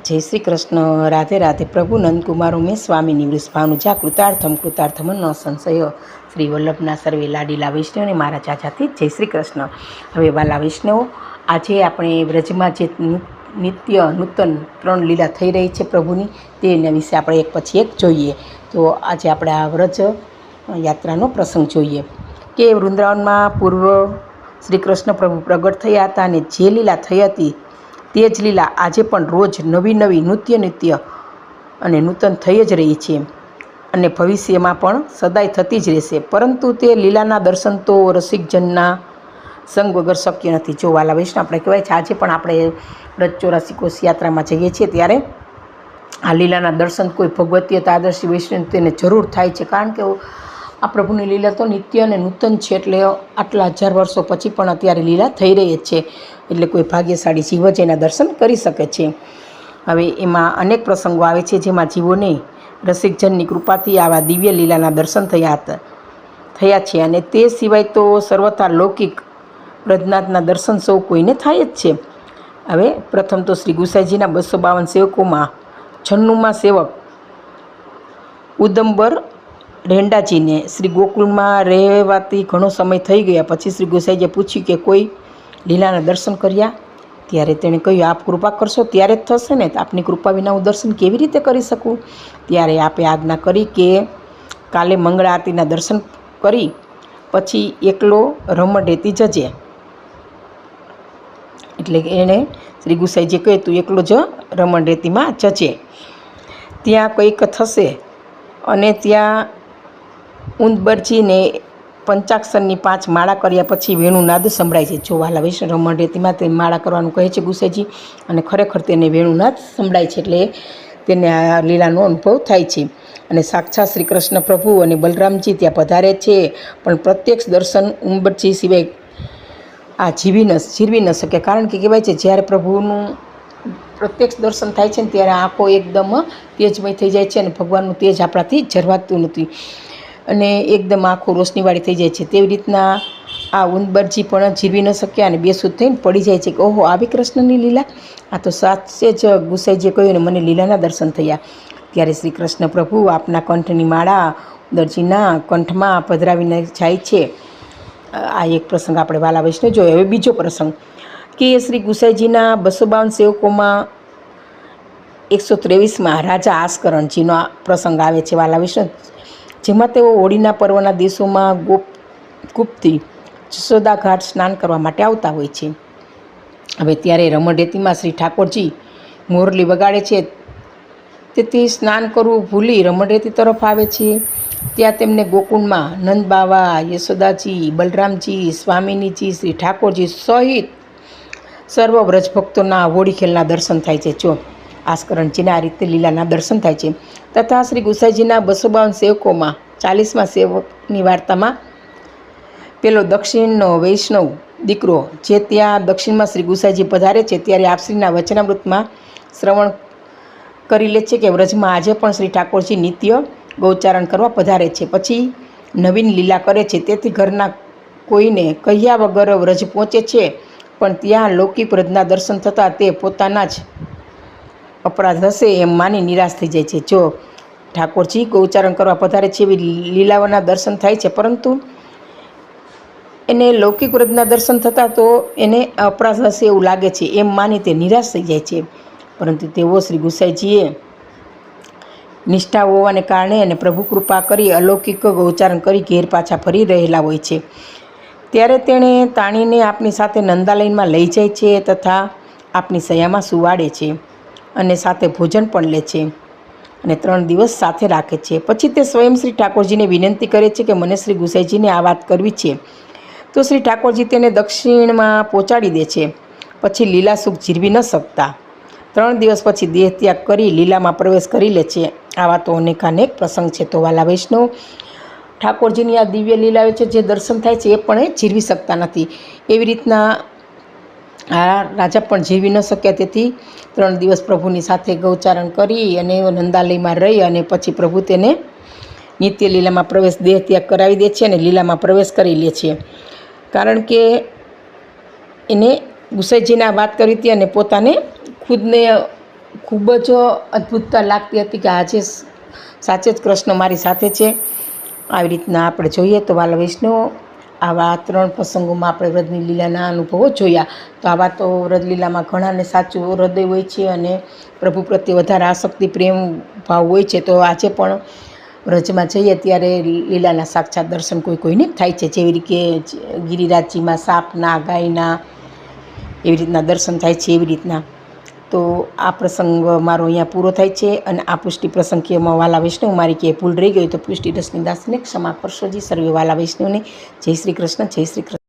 જય શ્રી કૃષ્ણ. રાધે રાધે. પ્રભુ નંદકુમાર ઉમેશ સ્વામીની વૃષભાનુજા કૃતાર્થમ ન સંશય. શ્રી વલ્લભના સર્વે લાડીલા વૈષ્ણવને મારા ચાચાથી જય શ્રી કૃષ્ણ. હવે વાલા વૈષ્ણવો, આજે આપણે વ્રજમાં જે નિત્ય નૂતન 3 લીલા થઈ રહી છે પ્રભુની, તેના વિશે આપણે એક પછી એક જોઈએ. તો આજે આપણે આ વ્રજ યાત્રાનો પ્રસંગ જોઈએ કે વૃંદાવનમાં પૂર્વ શ્રી કૃષ્ણ પ્રભુ પ્રગટ થયા હતા અને જે લીલા થઈ હતી તે જ લીલા આજે પણ રોજ નવી નવી નૃત્ય અને નૂતન થઈ જ રહી છે અને ભવિષ્યમાં પણ સદાય થતી જ રહેશે. પરંતુ તે લીલાના દર્શન તો રસિકજનના સંગ વગર શક્ય નથી. જો વાલા વૈષ્ણવ, આપણે કહેવાય છે આજે પણ આપણે વ્રજ 84 કોષ યાત્રામાં જઈએ છીએ ત્યારે આ લીલાના દર્શન કોઈ ભગવતીય તાદર્શી વૈષ્ણવ તેને જરૂર થાય છે, કારણ કે આ પ્રભુની લીલા તો નિત્ય અને નૂતન છે. એટલે આટલા 1000 વર્ષો પછી પણ અત્યારે લીલા થઈ રહી જ છે. એટલે કોઈ ભાગ્યશાળી જીવ જ એના દર્શન કરી શકે છે. હવે એમાં અનેક પ્રસંગો આવે છે જેમાં જીવોને રસિકજનની કૃપાથી આવા દિવ્ય લીલાના દર્શન થયા છે. અને તે સિવાય તો સર્વથા લૌકિક વ્રજનાથના દર્શન સૌ કોઈને થાય જ છે. હવે પ્રથમ તો શ્રી ગુસાઈજીના 252 સેવકોમાં 96માં સેવક ઉદંબર રેંડાજીને શ્રી ગોકુળમાં રહેવાથી ઘણો સમય થઈ ગયા પછી શ્રી ગુસાઈજીએ પૂછ્યું કે કોઈ લીલાના દર્શન કર્યા? ત્યારે તેણે કહ્યું, આપ કૃપા કરશો ત્યારે જ થશે ને, આપની કૃપા વિના હું દર્શન કેવી રીતે કરી શકું? ત્યારે આપે આજ્ઞા કરી કે કાલે મંગળા આરતીના દર્શન કરી પછી એકલો રમણેતી જજે. એટલે એણે શ્રી ગુસાઈજીએ કહ્યું, તું એકલો જ રમણરેતીમાં જજે, ત્યાં કંઈક થશે. અને ત્યાં ઉંદબરજીને પંચાક્ષરની 5 માળા કર્યા પછી વેણુનાદ સંભળાય છે. જો વાલા વૈષ્ણવ, રમણરેતીમાં તે માળા કરવાનું કહે છે ગુસાઈજી, અને ખરેખર તેને વેણુનાદ સંભળાય છે. એટલે તેને આ લીલાનો અનુભવ થાય છે. અને સાક્ષાત શ્રી કૃષ્ણ પ્રભુ અને બલરામજી ત્યાં પધારે છે, પણ પ્રત્યક્ષ દર્શન ઉંબરજી સિવાય આ જીરવી ન શકે. કારણ કે કહેવાય છે જ્યારે પ્રભુનું પ્રત્યક્ષ દર્શન થાય છે ને ત્યારે આંખો એકદમ તેજમય થઈ જાય છે અને ભગવાનનું તેજ આપણાથી ઝરવાતું નથી અને એકદમ આંખો રોશનીવાળી થઈ જાય છે. તેવી રીતના આ ઉંબરજી પણ જીરવી ન શક્યા અને બેસુધ થઈને પડી જાય છે કે ઓહો, આવી કૃષ્ણની લીલા! આ તો સાચે જ ગુસાઈજીએ કહ્યું ને મને લીલાના દર્શન થયા. ત્યારે શ્રી કૃષ્ણ પ્રભુ આપના કંઠની માળા ઉંદરજીના કંઠમાં પધરાવીને જાય છે. આ એક પ્રસંગ આપણે વાલા વૈષ્ણવ જોયો. હવે બીજો પ્રસંગ કે શ્રી ગુસાઈજીના 252 સેવકોમાં 123માં રાજા આસ્કરણજીનો પ્રસંગ આવે છે વાલા વૈષ્ણવ, જેમાં તેઓ હોળીના પર્વના દિવસોમાં ગુપ્તી જશોદા ઘાટ સ્નાન કરવા માટે આવતા હોય છે. હવે ત્યારે રમણરેતીમાં શ્રી ઠાકોરજી મોરલી વગાડે છે, તેથી સ્નાન કરવું ભૂલી રમણરેતી તરફ આવે છે. ત્યાં તેમને ગોકુળમાં નંદબાવા, યશોદાજી, બલરામજી, સ્વામિનીજી, શ્રી ઠાકોરજી સહિત સર્વ વ્રજભક્તોના હોળી ખેલના દર્શન થાય છે. જો આસ્કરણજીના આ રીતે લીલાના દર્શન થાય છે. તથા શ્રી ગુસાઈજીના 252 સેવકોમાં 40મા સેવકની વાર્તામાં પેલો દક્ષિણનો વૈષ્ણવ દીકરો જે ત્યાં દક્ષિણમાં શ્રી ગુસાઈજી પધારે છે ત્યારે આપશ્રીના વચનામૃતમાં શ્રવણ કરી લે છે કે વ્રજમાં આજે પણ શ્રી ઠાકોરજી નિત્ય ગૌચારણ કરવા પધારે છે. પછી નવીન લીલા કરે છે, તેથી ઘરના કોઈને કહ્યા વગર વ્રજ પહોંચે છે. પણ ત્યાં લૌકિક વ્રજના દર્શન થતાં તે પોતાના જ અપરાધ હશે એમ માની નિરાશ થઈ જાય છે. જો ઠાકોરજી ગૌચારણ કરવા પધારે છે એવી લીલાઓના દર્શન થાય છે, પરંતુ એને લૌકિક વ્રજના દર્શન થતાં તો એને અપરાધ હશે એવું લાગે છે એમ માની તે નિરાશ થઈ જાય છે. પરંતુ તેઓ શ્રી ગુસાઈજીએ નિષ્ઠા હોવાને કારણે અને પ્રભુ કૃપા કરી અલૌકિક ગૌચારણ કરી ઘેર પાછા ફરી રહેલા હોય છે. ત્યારે તેણે તાણીને આપની સાથે નંદાલયમાં લઈ જાય છે તથા આપની સયામાં સુવાડે છે અને સાથે ભોજન પણ લે છે અને 3 દિવસ સાથે રાખે છે. પછી તે સ્વયં શ્રી ઠાકોરજીને વિનંતી કરે છે કે મને શ્રી ગુસાઈજીને આ વાત કરવી છે. તો શ્રી ઠાકોરજી તેને દક્ષિણમાં પહોંચાડી દે છે. પછી લીલા સુખ જીરવી ન શકતા 3 દિવસ પછી દેહ ત્યાગ કરી લીલામાં પ્રવેશ કરી લે છે. આવા તો અનેકાનેક પ્રસંગ છે. તો વાલા વૈષ્ણવ, ઠાકોરજીની આ દિવ્ય લીલાઓ છે જે દર્શન થાય છે એ પણ એ જીરવી શકતા નથી. એવી રીતના આ રાજા પણ જીરવી ન શક્યા, તેથી 3 દિવસ પ્રભુની સાથે ગૌચારણ કરી અને નંદાલયમાં રહી અને પછી પ્રભુ તેને નિત્ય લીલામાં પ્રવેશ દેહ ત્યાગ કરાવી દે છે અને લીલામાં પ્રવેશ કરી લે છે. કારણ કે એને ગુસાઈજીને આ વાત કરી હતી અને પોતાને ખૂબ જ અદ્ભુતતા લાગતી હતી કે આજે સાચે જ કૃષ્ણ મારી સાથે છે. આવી રીતના આપણે જોઈએ તો વાલા વૈષ્ણવ, આવા 3 પ્રસંગોમાં આપણે વ્રજની લીલાના અનુભવો જોયા. તો આવા તો વ્રજલીલામાં ઘણાને સાચું હૃદય હોય છે અને પ્રભુ પ્રત્યે વધારે આસક્તિ પ્રેમ ભાવ હોય છે. તો આજે પણ વ્રજમાં જઈએ ત્યારે લીલાના સાક્ષાત દર્શન કોઈને થાય છે. જેવી રીતે ગિરિરાજજીમાં સાપના, ગાયના એવી રીતના દર્શન થાય છે. એવી રીતના તો આ પ્રસંગ મારો અહીંયા પૂરો થાય છે. અને આ પુષ્ટિ પ્રસંગ કે વાલા વૈષ્ણવ મારી કે ભૂલ રહી ગઈ તો પુષ્ટિ રસની દાસીને ક્ષમા કરશોજી. સર્વે વાલા વૈષ્ણવને જય શ્રી કૃષ્ણ, જય શ્રી કૃષ્ણ.